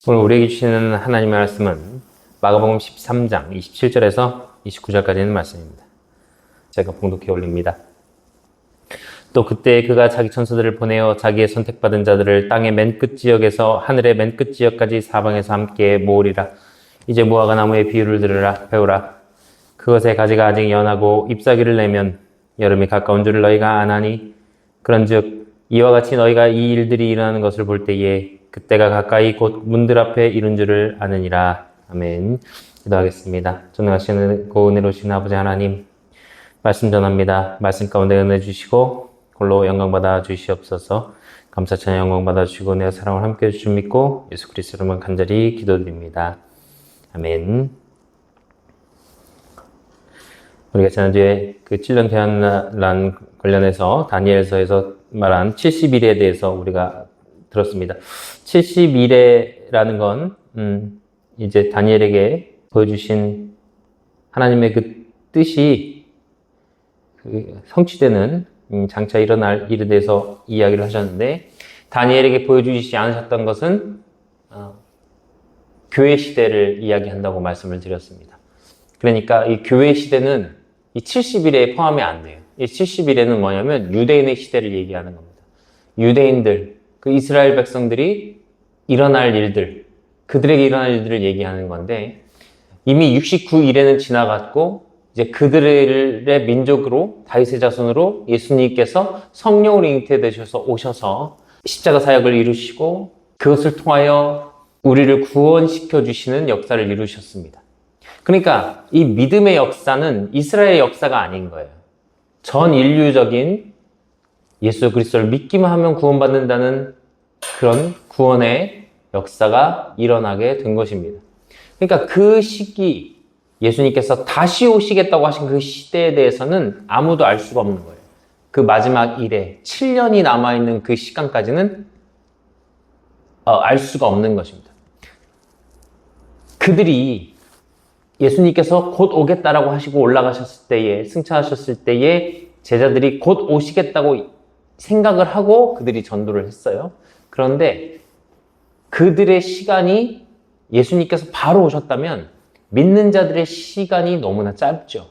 오늘 우리에게 주시는 하나님의 말씀은 마가복음 13장 27절에서 29절까지 있는 말씀입니다. 제가 봉독해 올립니다. 또 그때 그가 자기 천사들을 보내어 자기의 선택받은 자들을 땅의 맨 끝 지역에서 하늘의 맨 끝 지역까지 사방에서 함께 모으리라. 이제 무화과 나무의 비유를 들으라. 배우라. 그것의 가지가 아직 연하고 잎사귀를 내면 여름이 가까운 줄을 너희가 아나니, 그런즉 이와 같이 너희가 이 일들이 일어나는 것을 볼 때에 그때가 가까이 곧 문들 앞에 이룬 줄을 아느니라. 아멘. 기도하겠습니다. 전능하시고 은혜로우신 아버지 하나님, 말씀 전합니다. 말씀 가운데 은혜 주시고 홀로 영광 받아 주시옵소서. 감사 찬양 영광 받아 주시고 내 사랑을 함께 해주실 믿고 예수 그리스도로만 간절히 기도드립니다. 아멘. 우리가 지난주에 그 7년 대환란 관련해서 다니엘서에서 말한 70일에 대해서 우리가 들었습니다. 70일에라는 건 이제 다니엘에게 보여주신 하나님의 그 뜻이 성취되는 장차 일어날 일에 대해서 이야기를 하셨는데, 다니엘에게 보여주시지 않으셨던 것은 교회 시대를 이야기한다고 말씀을 드렸습니다. 그러니까 이 교회 시대는 이 70일에 포함이 안 돼요. 이 70일에는 뭐냐면 유대인의 시대를 얘기하는 겁니다. 유대인들, 그 이스라엘 백성들이 일어날 일들, 그들에게 일어날 일들을 얘기하는 건데, 이미 69일에는 지나갔고 이제 그들의 민족으로, 다윗의 자손으로 예수님께서 성령으로 잉태되셔서 오셔서 십자가 사역을 이루시고 그것을 통하여 우리를 구원시켜 주시는 역사를 이루셨습니다. 그러니까 이 믿음의 역사는 이스라엘의 역사가 아닌 거예요. 전 인류적인 예수 그리스도를 믿기만 하면 구원받는다는 그런 구원의 역사가 일어나게 된 것입니다. 그러니까 그 시기, 예수님께서 다시 오시겠다고 하신 그 시대에 대해서는 아무도 알 수가 없는 거예요. 그 마지막 일에 7년이 남아있는 그 시간까지는 알 수가 없는 것입니다. 그들이 예수님께서 곧 오겠다라고 하시고 올라가셨을 때에, 승천하셨을 때에 제자들이 곧 오시겠다고 생각을 하고 그들이 전도를 했어요. 그런데 그들의 시간이 예수님께서 바로 오셨다면 믿는 자들의 시간이 너무나 짧죠.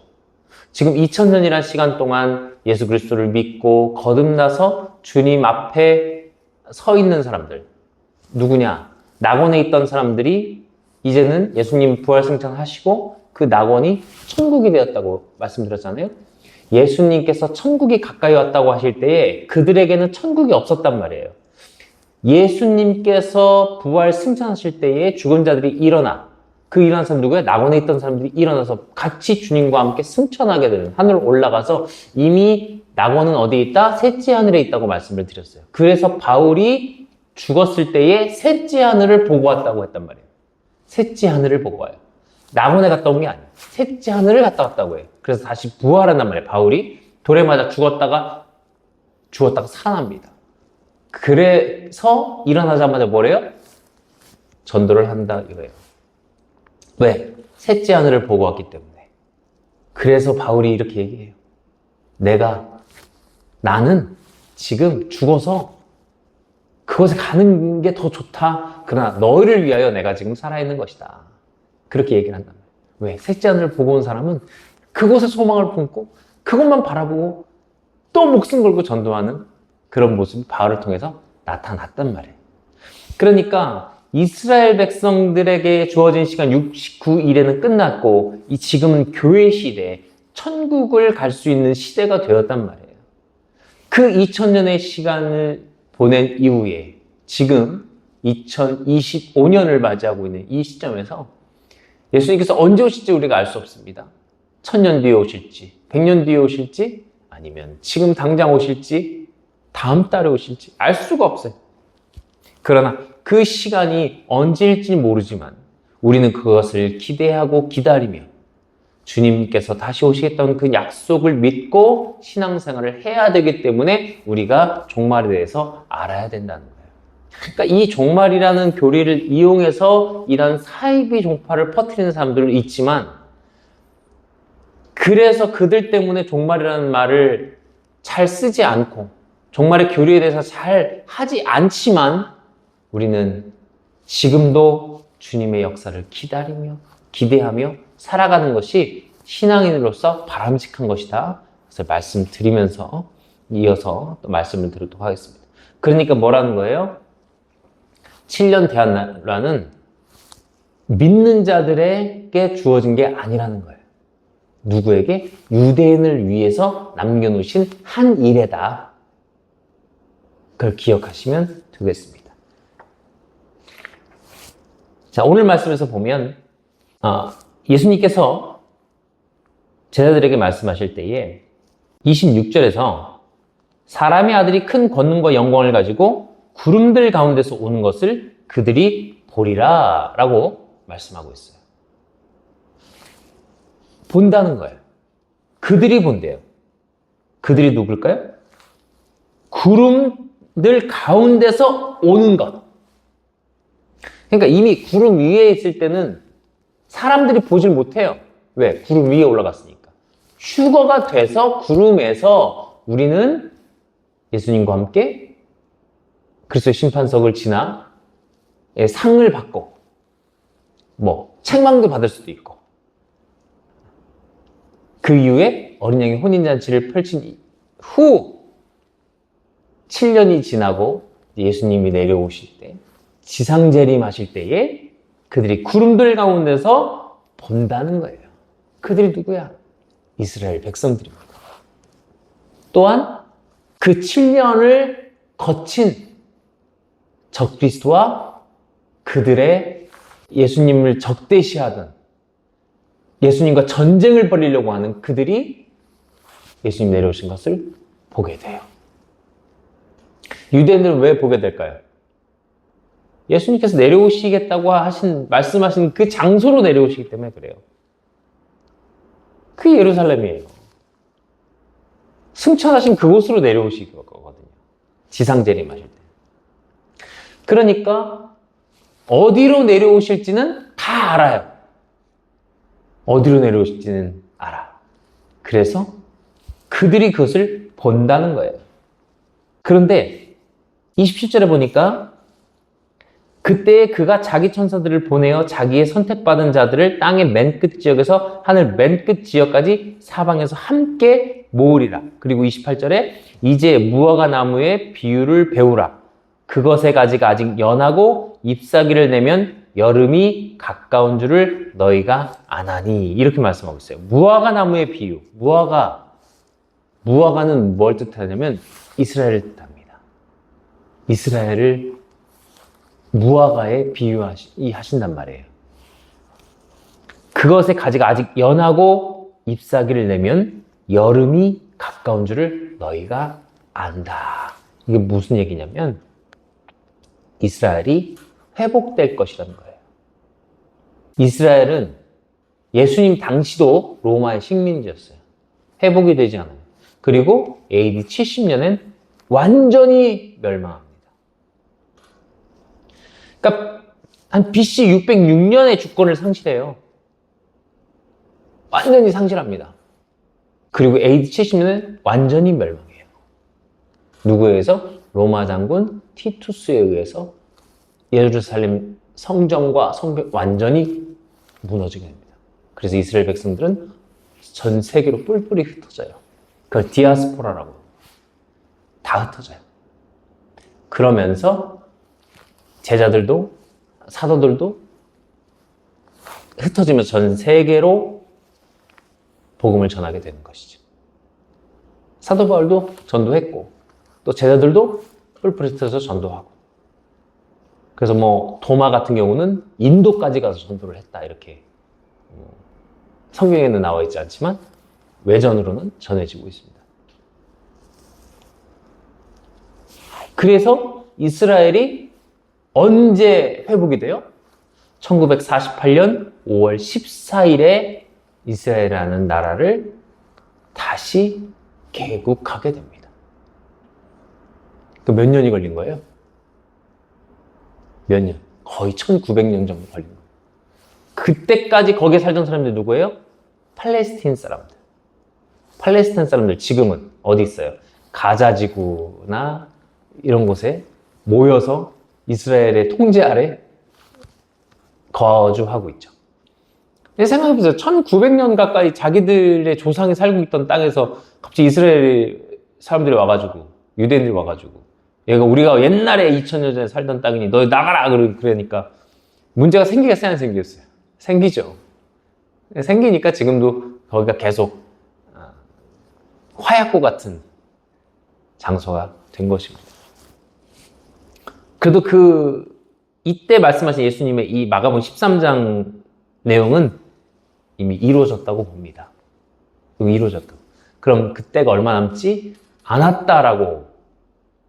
지금 2000년이라는 시간 동안 예수 그리스도를 믿고 거듭나서 주님 앞에 서 있는 사람들, 누구냐? 낙원에 있던 사람들이 이제는 예수님 부활승천하시고 그 낙원이 천국이 되었다고 말씀드렸잖아요. 예수님께서 천국이 가까이 왔다고 하실 때에 그들에게는 천국이 없었단 말이에요. 예수님께서 부활승천하실 때에 죽은 자들이 일어나, 그 일어난 사람 누구야? 낙원에 있던 사람들이 일어나서 같이 주님과 함께 승천하게 되는, 하늘로 올라가서 이미 낙원은 어디에 있다? 셋째 하늘에 있다고 말씀을 드렸어요. 그래서 바울이 죽었을 때에 셋째 하늘을 보고 왔다고 했단 말이에요. 셋째 하늘을 보고 와요. 낙원에 갔다 온 게 아니에요. 셋째 하늘을 갔다 왔다고 해요. 그래서 다시 부활한단 말이에요. 바울이 돌에 맞아 죽었다가 살아납니다. 그래서 일어나자마자 뭐래요? 전도를 한다 이거예요. 왜? 셋째 하늘을 보고 왔기 때문에. 그래서 바울이 이렇게 얘기해요. 나는 지금 죽어서 그곳에 가는 게 더 좋다. 그러나 너희를 위하여 내가 지금 살아있는 것이다. 그렇게 얘기를 한단 말이에요. 왜? 셋째 하늘을 보고 온 사람은 그곳에 소망을 품고 그것만 바라보고 또 목숨 걸고 전도하는 그런 모습이 바울을 통해서 나타났단 말이에요. 그러니까 이스라엘 백성들에게 주어진 시간 69일에는 끝났고 지금은 교회 시대, 천국을 갈 수 있는 시대가 되었단 말이에요. 그 2000년의 시간을 보낸 이후에 지금 2025년을 맞이하고 있는 이 시점에서 예수님께서 언제 오실지 우리가 알 수 없습니다. 1000년 뒤에 오실지, 100년 뒤에 오실지, 아니면 지금 당장 오실지, 다음 달에 오실지 알 수가 없어요. 그러나 그 시간이 언제일지 모르지만 우리는 그것을 기대하고 기다리며 주님께서 다시 오시겠다는 그 약속을 믿고 신앙생활을 해야 되기 때문에 우리가 종말에 대해서 알아야 된다는 거예요. 그러니까 이 종말이라는 교리를 이용해서 이런 사이비 종파를 퍼뜨리는 사람들은 있지만, 그래서 그들 때문에 종말이라는 말을 잘 쓰지 않고 종말의 교리에 대해서 잘 하지 않지만 우리는 지금도 주님의 역사를 기다리며 기대하며 살아가는 것이 신앙인으로서 바람직한 것이다. 그래서 말씀드리면서 이어서 또 말씀을 드리도록 하겠습니다. 그러니까 뭐라는 거예요? 7년 대한나라는 믿는 자들에게 주어진 게 아니라는 거예요. 누구에게? 유대인을 위해서 남겨놓으신 한 일에다. 그걸 기억하시면 되겠습니다. 자, 오늘 말씀에서 보면 예수님께서 제자들에게 말씀하실 때에 26절에서 사람의 아들이 큰 권능과 영광을 가지고 구름들 가운데서 오는 것을 그들이 보리라 라고 말씀하고 있어요. 본다는 거예요. 그들이 본대요. 그들이 누굴까요? 구름들 가운데서 오는 것. 그러니까 이미 구름 위에 있을 때는 사람들이 보질 못해요. 왜? 구름 위에 올라갔으니까. 휴거가 돼서 구름에서 우리는 예수님과 함께 그리스도의 심판석을 지나 상을 받고 책망도 받을 수도 있고 그 이후에 어린 양의 혼인잔치를 펼친 후 7년이 지나고 예수님이 내려오실 때 지상재림하실 때에 그들이 구름들 가운데서 본다는 거예요. 그들이 누구야? 이스라엘 백성들입니다. 또한 그 7년을 거친 적그리스도와 그들의 예수님을 적대시하던 예수님과 전쟁을 벌이려고 하는 그들이 예수님 내려오신 것을 보게 돼요. 유대인들은 왜 보게 될까요? 예수님께서 내려오시겠다고 말씀하신 그 장소로 내려오시기 때문에 그래요. 그게 예루살렘이에요. 승천하신 그곳으로 내려오실 거거든요. 지상재림하실 때. 그러니까 어디로 내려오실지는 다 알아요. 어디로 내려오실지는 알아. 그래서 그들이 그것을 본다는 거예요. 그런데 27절에 보니까 그때 그가 자기 천사들을 보내어 자기의 선택받은 자들을 땅의 맨 끝 지역에서 하늘 맨 끝 지역까지 사방에서 함께 모으리라. 그리고 28절에 이제 무화과 나무의 비유를 배우라. 그것의 가지가 아직 연하고 잎사귀를 내면 여름이 가까운 줄을 너희가 아나니. 이렇게 말씀하고 있어요. 무화과 나무의 비유. 무화과는 뭘 뜻하냐면 이스라엘을 뜻합니다. 이스라엘을 무화과에 비유하신단 말이에요. 그것의 가지가 아직 연하고 잎사귀를 내면 여름이 가까운 줄을 너희가 안다. 이게 무슨 얘기냐면 이스라엘이 회복될 것이라는 거예요. 이스라엘은 예수님 당시도 로마의 식민지였어요. 회복이 되지 않아요. 그리고 AD 70년엔 완전히 멸망합니다. 그러니까 한 BC 606년에 주권을 상실해요. 완전히 상실합니다. 그리고 AD 70년은 완전히 멸망해요. 누구에 의해서? 로마 장군 티투스에 의해서 예루살렘 성전과 성벽 완전히 무너지게 됩니다. 그래서 이스라엘 백성들은 전 세계로 뿔뿔이 흩어져요. 그걸 디아스포라라고 합니다. 다 흩어져요. 그러면서 제자들도 사도들도 흩어지면서 전 세계로 복음을 전하게 되는 것이죠. 사도 바울도 전도했고 또 제자들도 뿔뿔이 흩어져서 전도하고 그래서 도마 같은 경우는 인도까지 가서 전도를 했다 이렇게 성경에는 나와 있지 않지만 외전으로는 전해지고 있습니다. 그래서 이스라엘이 언제 회복이 돼요? 1948년 5월 14일에 이스라엘이라는 나라를 다시 개국하게 됩니다. 그 몇 년이 걸린 거예요? 몇 년? 거의 1900년 정도 걸린 거예요. 그때까지 거기에 살던 사람들이 누구예요? 팔레스틴 사람들. 팔레스타인 사람들 지금은 어디 있어요? 가자지구나 이런 곳에 모여서 이스라엘의 통제 아래 거주하고 있죠. 생각해보세요. 1900년 가까이 자기들의 조상이 살고 있던 땅에서 갑자기 이스라엘 사람들이 와가지고, 유대인들이 와가지고, 얘가 우리가 옛날에 2000년 전에 살던 땅이니 너 나가라! 그러니까 문제가 생기겠어요? 안 생기겠어요? 생기죠. 생기니까 지금도 거기가 계속 화약고 같은 장소가 된 것입니다. 그래도 이때 말씀하신 예수님의 이 마가복음 13장 내용은 이미 이루어졌다고 봅니다. 이미 이루어졌다고. 그럼 그때가 얼마 남지 않았다라고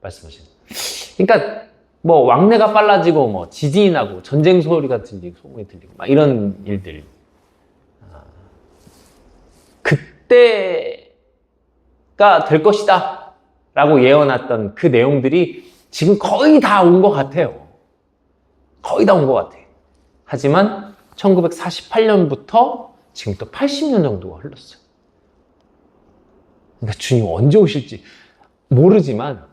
말씀하시는. 그러니까 뭐 왕래가 빨라지고 뭐 지진이 나고 전쟁 소리가 들리고 소문이 들리고 막 이런 일들. 그때가 될 것이다 라고 예언했던 그 내용들이 지금 거의 다 온 것 같아요. 거의 다 온 것 같아요. 하지만 1948년부터 지금 또 80년 정도가 흘렀어요. 그러니까 주님 언제 오실지 모르지만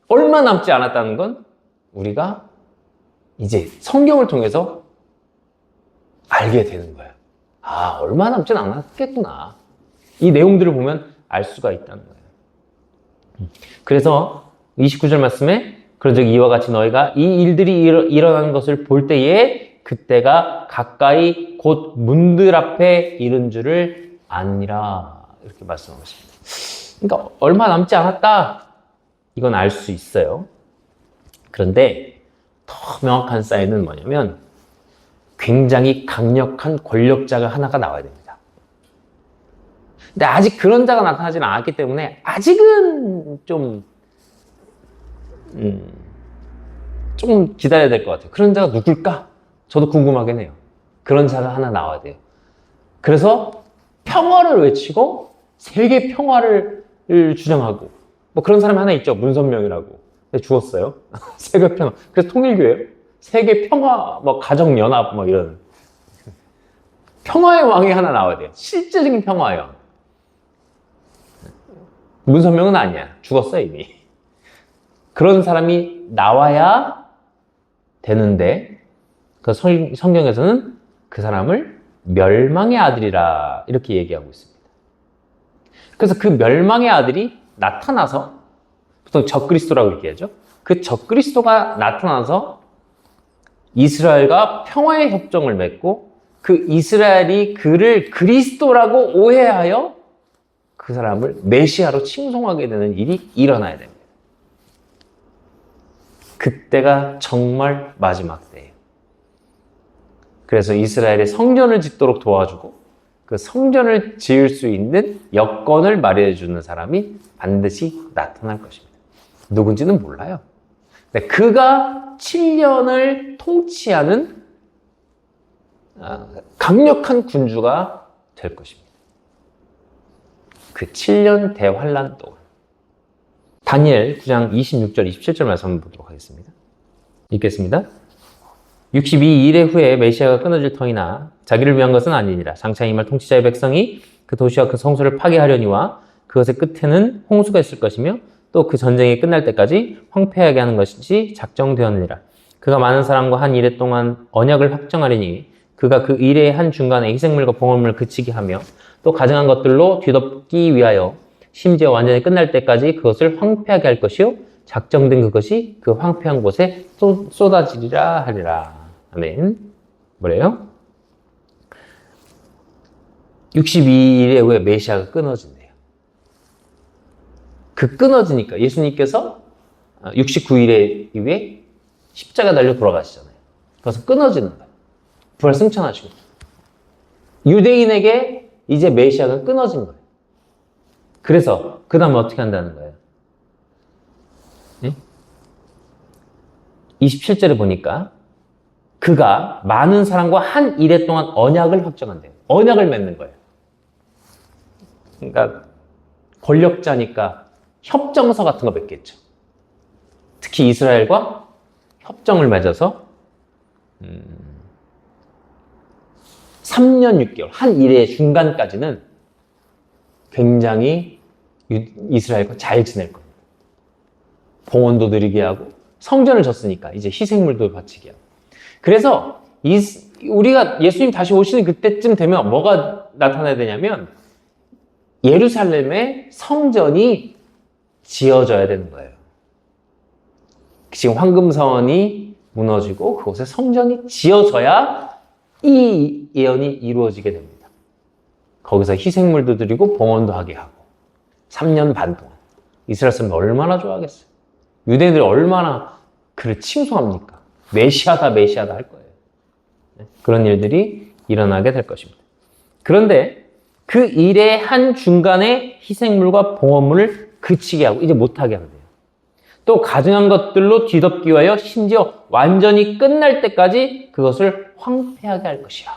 얼마 남지 않았다는 건 우리가 이제 성경을 통해서 알게 되는 거예요. 아, 얼마 남진 않았겠구나. 이 내용들을 보면 알 수가 있다는 거예요. 그래서 29절 말씀에 그런즉 이와 같이 너희가 이 일들이 일어나는 것을 볼 때에 그때가 가까이 곧 문들 앞에 이른 줄을 아니라 이렇게 말씀하십니다. 그러니까 얼마 남지 않았다. 이건 알 수 있어요. 그런데 더 명확한 사인은 뭐냐면 굉장히 강력한 권력자가 하나가 나와야 됩니다. 근데 아직 그런 자가 나타나지는 않았기 때문에 아직은 좀 기다려야 될 것 같아요. 그런 자가 누굴까? 저도 궁금하긴 해요. 그런 자가 하나 나와야 돼요. 그래서 평화를 외치고 세계 평화를 주장하고 뭐 그런 사람이 하나 있죠. 문선명이라고. 죽었어요. 세계 평화. 그래서 통일교회요. 세계 평화, 뭐 가정연합 뭐 이런 평화의 왕이 하나 나와야 돼요. 실제적인 평화의 왕. 문선명은 아니야. 죽었어요 이미. 그런 사람이 나와야 되는데 그 성경에서는 그 사람을 멸망의 아들이라 이렇게 얘기하고 있습니다. 그래서 그 멸망의 아들이 나타나서 보통 적그리스도라고 얘기하죠. 그 적그리스도가 나타나서 이스라엘과 평화의 협정을 맺고 그 이스라엘이 그를 그리스도라고 오해하여 그 사람을 메시아로 칭송하게 되는 일이 일어나야 됩니다. 그때가 정말 마지막 때예요. 그래서 이스라엘의 성전을 짓도록 도와주고 그 성전을 지을 수 있는 여건을 마련해 주는 사람이 반드시 나타날 것입니다. 누군지는 몰라요. 근데 그가 7년을 통치하는 강력한 군주가 될 것입니다. 그 7년 대환란 동안. 다니엘 9장 26절, 27절 말씀 한번 보도록 하겠습니다. 읽겠습니다. 62일의 후에 메시아가 끊어질 터이나 자기를 위한 것은 아니니라. 장차 임할 통치자의 백성이 그 도시와 그 성소를 파괴하려니와 그것의 끝에는 홍수가 있을 것이며 또 그 전쟁이 끝날 때까지 황폐하게 하는 것이 작정되었느니라. 그가 많은 사람과 한 이래 동안 언약을 확정하리니 그가 그 일의 한 중간에 희생물과 봉헌물을 그치게 하며 또 가증한 것들로 뒤덮기 위하여 심지어 완전히 끝날 때까지 그것을 황폐하게 할 것이요 작정된 그것이 그 황폐한 곳에 쏟아지리라 하리라. 아멘. 뭐래요? 62일에 후에 메시아가 끊어진대요. 그 끊어지니까 예수님께서 69일에 이후에 십자가 달려 돌아가시잖아요. 그래서 끊어지는 거예요. 부활 승천하시고. 유대인에게 이제 메시아가 끊어진 거예요. 그래서 그 다음에 어떻게 한다는 거예요? 네? 27절에 보니까 그가 많은 사람과 한 이래 동안 언약을 확정한대요. 언약을 맺는 거예요. 그러니까 권력자니까 협정서 같은 거 맺겠죠. 특히 이스라엘과 협정을 맺어서 3년 6개월, 한 일의 중간까지는 굉장히 이스라엘과 잘 지낼 겁니다. 봉헌도 드리게 하고 성전을 졌으니까 이제 희생물도 바치게 하고. 그래서 우리가 예수님 다시 오시는 그때쯤 되면 뭐가 나타나야 되냐면 예루살렘의 성전이 지어져야 되는 거예요. 지금 황금성원이 무너지고 그곳에 성전이 지어져야 이 예언이 이루어지게 됩니다. 거기서 희생물도 드리고 봉헌도 하게 하고 3년 반 동안 이스라엘 사람이 얼마나 좋아하겠어요. 유대인들이 얼마나 그를 칭송합니까? 메시아다 메시아다 할 거예요. 그런 일들이 일어나게 될 것입니다. 그런데 그 일의 한 중간에 희생물과 봉헌물을 그치게 하고 이제 못하게 한대요. 또 가증한 것들로 뒤덮기 위하여 심지어 완전히 끝날 때까지 그것을 황폐하게 할 것이라.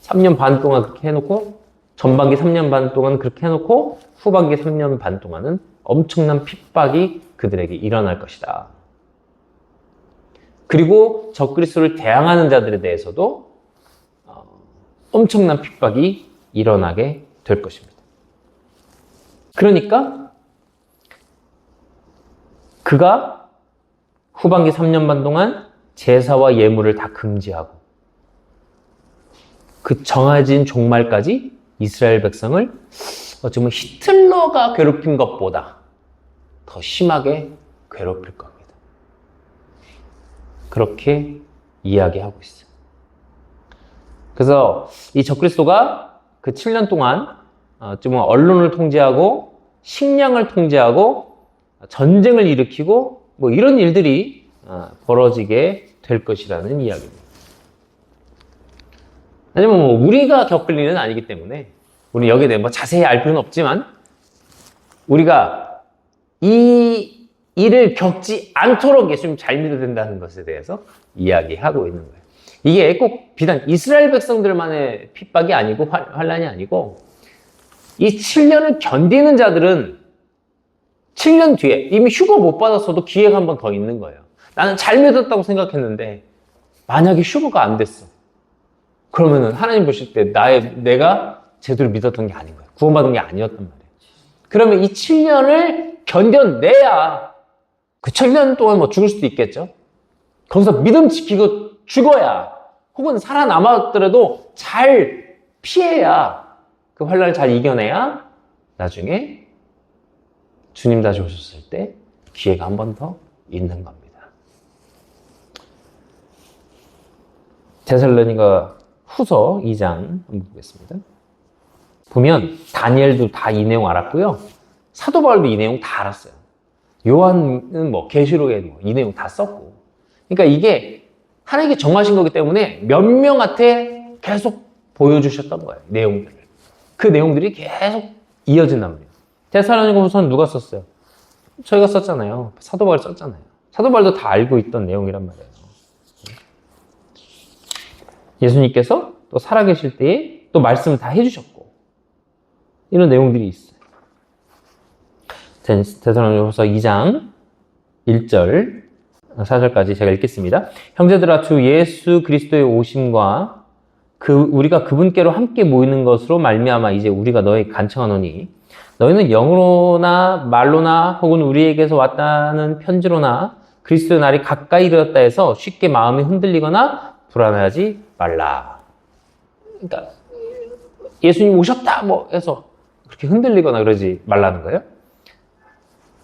3년 반 동안 그렇게 해놓고 전반기 3년 반 동안 그렇게 해놓고 후반기 3년 반 동안은 엄청난 핍박이 그들에게 일어날 것이다. 그리고 적그리스도를 대항하는 자들에 대해서도 엄청난 핍박이 일어나게 될 것입니다. 그러니까 그가 후반기 3년 반 동안 제사와 예물을 다 금지하고 그 정해진 종말까지 이스라엘 백성을 어쩌면 히틀러가 괴롭힌 것보다 더 심하게 괴롭힐 겁니다. 그렇게 이야기하고 있어요. 그래서 이 적그리스도가 그 7년 동안 좀 언론을 통제하고 식량을 통제하고 전쟁을 일으키고 뭐 이런 일들이 벌어지게 될 것이라는 이야기입니다. 하지만 뭐 우리가 겪을 일은 아니기 때문에 우리 여기에 대해 뭐 자세히 알 필요는 없지만 우리가 이 일을 겪지 않도록 예수님 잘 믿어야 된다는 것에 대해서 이야기하고 있는 거예요. 이게 꼭 비단 이스라엘 백성들만의 핍박이 아니고 환란이 아니고 이 7년을 견디는 자들은 7년 뒤에 이미 휴가 못 받았어도 기회가 한 번 더 있는 거예요. 나는 잘 믿었다고 생각했는데 만약에 휴가가 안 됐어. 그러면은 하나님 보실 때 내가 제대로 믿었던 게 아닌 거예요. 구원받은 게 아니었단 말이에요. 그러면 이 7년을 견뎌내야 그 7년 동안 뭐 죽을 수도 있겠죠. 거기서 믿음 지키고 죽어야 혹은 살아남았더라도 잘 피해야 그 환란을 잘 이겨내야 나중에 주님 다시 오셨을 때 기회가 한 번 더 있는 겁니다. 데살로니가 후서 2장 한번 보겠습니다. 보면 다니엘도 다 이 내용 알았고요. 사도 바울도 이 내용 다 알았어요. 요한은 뭐 계시록에 뭐 이 내용 다 썼고. 그러니까 이게 하나님께 정하신 거기 때문에 몇 명한테 계속 보여주셨던 거예요. 내용들을. 그 내용들이 계속 이어진단 말이에요. 데살로니가 후서는 누가 썼어요? 저희가 썼잖아요. 사도 바울 썼잖아요. 사도 바울도 다 알고 있던 내용이란 말이에요. 예수님께서 또 살아계실 때에 또 말씀을 다 해주셨고 이런 내용들이 있어요. 데살로니가 후서 2장 1절 4절까지 제가 읽겠습니다. 형제들아 주 예수 그리스도의 오심과 우리가 그분께로 함께 모이는 것으로 말미암아 이제 우리가 너희 간청하노니 너희는 영으로나 말로나 혹은 우리에게서 왔다는 편지로나 그리스도의 날이 가까이 이르렀다 해서 쉽게 마음이 흔들리거나 불안하지 말라. 그러니까 예수님 오셨다 뭐 해서 그렇게 흔들리거나 그러지 말라는 거예요.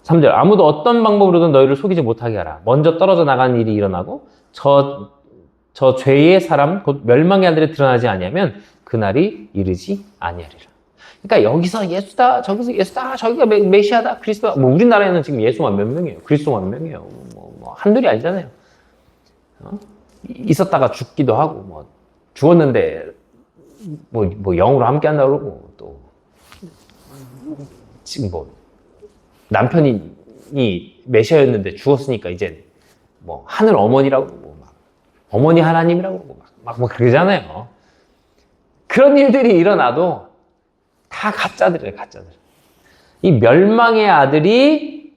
3절 아무도 어떤 방법으로든 너희를 속이지 못하게 하라. 먼저 떨어져 나가는 일이 일어나고 저 죄의 사람 곧 멸망의 아들이 드러나지 아니하면 그날이 이르지 아니하리라. 그러니까 여기서 예수다 저기서 예수다 저기가 메시아다 그리스도다 뭐 우리나라에는 지금 예수만 몇 명이에요. 그리스도만 몇 명이에요. 뭐 한둘이 아니잖아요. 있었다가 죽기도 하고 뭐 죽었는데 뭐 영으로 함께 한다고 그러고 또 지금 뭐 남편이 메시아였는데 죽었으니까 이제 뭐 하늘 어머니라고 그러고 막 어머니 하나님이라고 그러고 막 그러잖아요. 그런 일들이 일어나도 다 가짜들이에요, 가짜들. 이 멸망의 아들이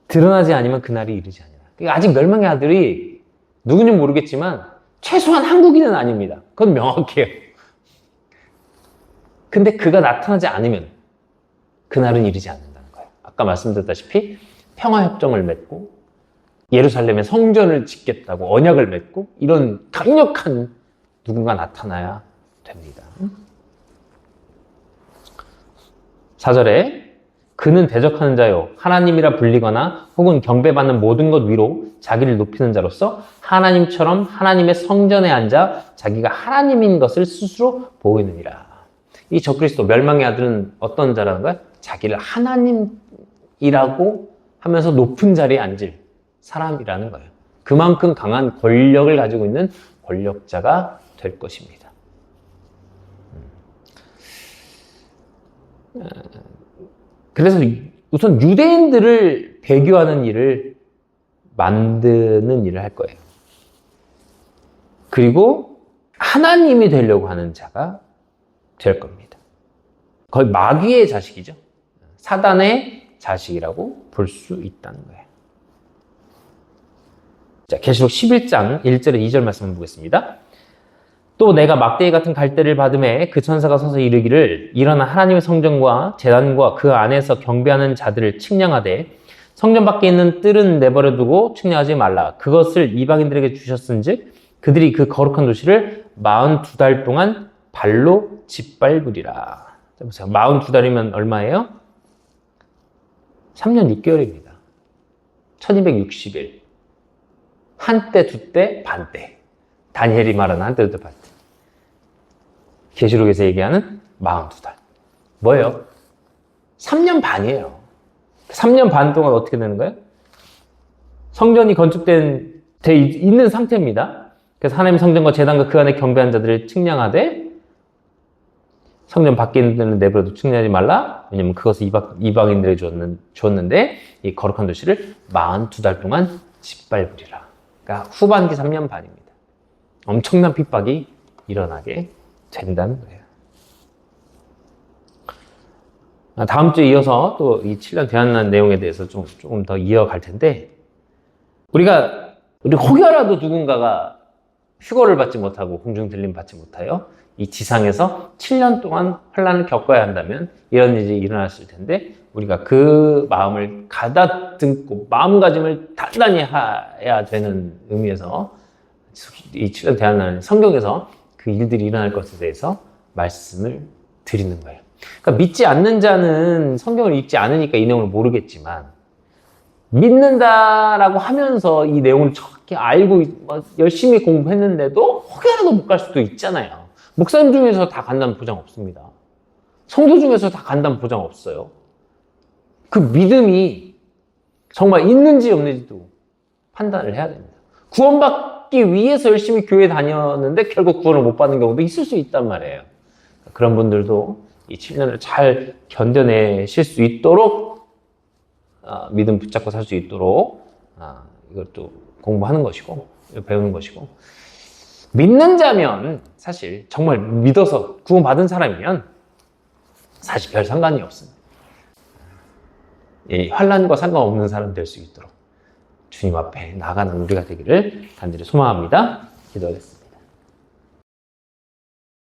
드러나지 않으면 그날이 이르지 아니라. 그러니까 아직 멸망의 아들이 누군지 모르겠지만 최소한 한국인은 아닙니다. 그건 명확해요. 근데 그가 나타나지 않으면 그날은 이르지 않는다는 거예요. 아까 말씀드렸다시피 평화협정을 맺고 예루살렘에 성전을 짓겠다고 언약을 맺고 이런 강력한 누군가 나타나야 됩니다. 4절에 그는 대적하는 자요 하나님이라 불리거나 혹은 경배받는 모든 것 위로 자기를 높이는 자로서 하나님처럼 하나님의 성전에 앉아 자기가 하나님인 것을 스스로 보이느니라. 이 적그리스도 멸망의 아들은 어떤 자라는 거야? 자기를 하나님이라고 하면서 높은 자리에 앉을 사람이라는 거예요. 그만큼 강한 권력을 가지고 있는 권력자가 될 것입니다. 그래서 우선 유대인들을 배교하는 일을 만드는 일을 할 거예요. 그리고 하나님이 되려고 하는 자가 될 겁니다. 거의 마귀의 자식이죠. 사단의 자식이라고 볼 수 있다는 거예요. 자, 계시록 11장 1절에 2절 말씀 한번 보겠습니다. 또 내가 막대기 같은 갈대를 받음에 그 천사가 서서 이르기를 일어나 하나님의 성전과 제단과 그 안에서 경배하는 자들을 측량하되 성전 밖에 있는 뜰은 내버려 두고 측량하지 말라. 그것을 이방인들에게 주셨은즉 그들이 그 거룩한 도시를 42달 동안 발로 짓밟으리라. 자, 보세요. 42달이면 얼마예요? 3년 6개월입니다. 1260일. 한때, 두때, 반때. 다니엘이 말하는 한때, 두때, 반때. 계시록에서 얘기하는 42달. 뭐예요? 3년 반이에요. 3년 반 동안 어떻게 되는 거예요? 성전이 돼 있는 상태입니다. 그래서 하나님의 성전과 제단과 그 안에 경배한 자들을 측량하되 성전 밖에 있는 데는 내버려도 측량하지 말라. 왜냐면 그것을 이방인들에게 줬는데 이 거룩한 도시를 42달 동안 짓밟으리라. 그러니까 후반기 3년 반입니다. 엄청난 핍박이 일어나게 된다는 거예요. 다음 주에 이어서 또 이 7년 대환란 내용에 대해서 조금 더 이어갈 텐데 우리 혹여라도 누군가가 휴거를 받지 못하고 공중 들림 받지 못하여 이 지상에서 7년 동안 환란을 겪어야 한다면 이런 일이 일어났을 텐데 우리가 그 마음을 가다듬고 마음가짐을 단단히 해야 되는 의미에서 이 7년 대환란 성경에서 그 일들이 일어날 것에 대해서 말씀을 드리는 거예요. 그러니까 믿지 않는 자는 성경을 읽지 않으니까 이 내용을 모르겠지만 믿는다라고 하면서 이 내용을 정확히 알고 열심히 공부했는데도 혹여라도 못 갈 수도 있잖아요. 목사님 중에서 다 간다는 보장 없습니다. 성도 중에서 다 간다는 보장 없어요. 그 믿음이 정말 있는지 없는지도 판단을 해야 됩니다. 구원받기 위해서 열심히 교회 다녔는데 결국 구원을 못 받는 경우도 있을 수 있단 말이에요. 그런 분들도 이 7년을 잘 견뎌내실 수 있도록 믿음 붙잡고 살 수 있도록 이것도 공부하는 것이고 배우는 것이고 믿는 자면 사실 정말 믿어서 구원받은 사람이면 사실 별 상관이 없습니다. 이 환난과 상관없는 사람 될 수 있도록 주님 앞에 나가는 우리가 되기를 간절히 소망합니다. 기도하겠습니다.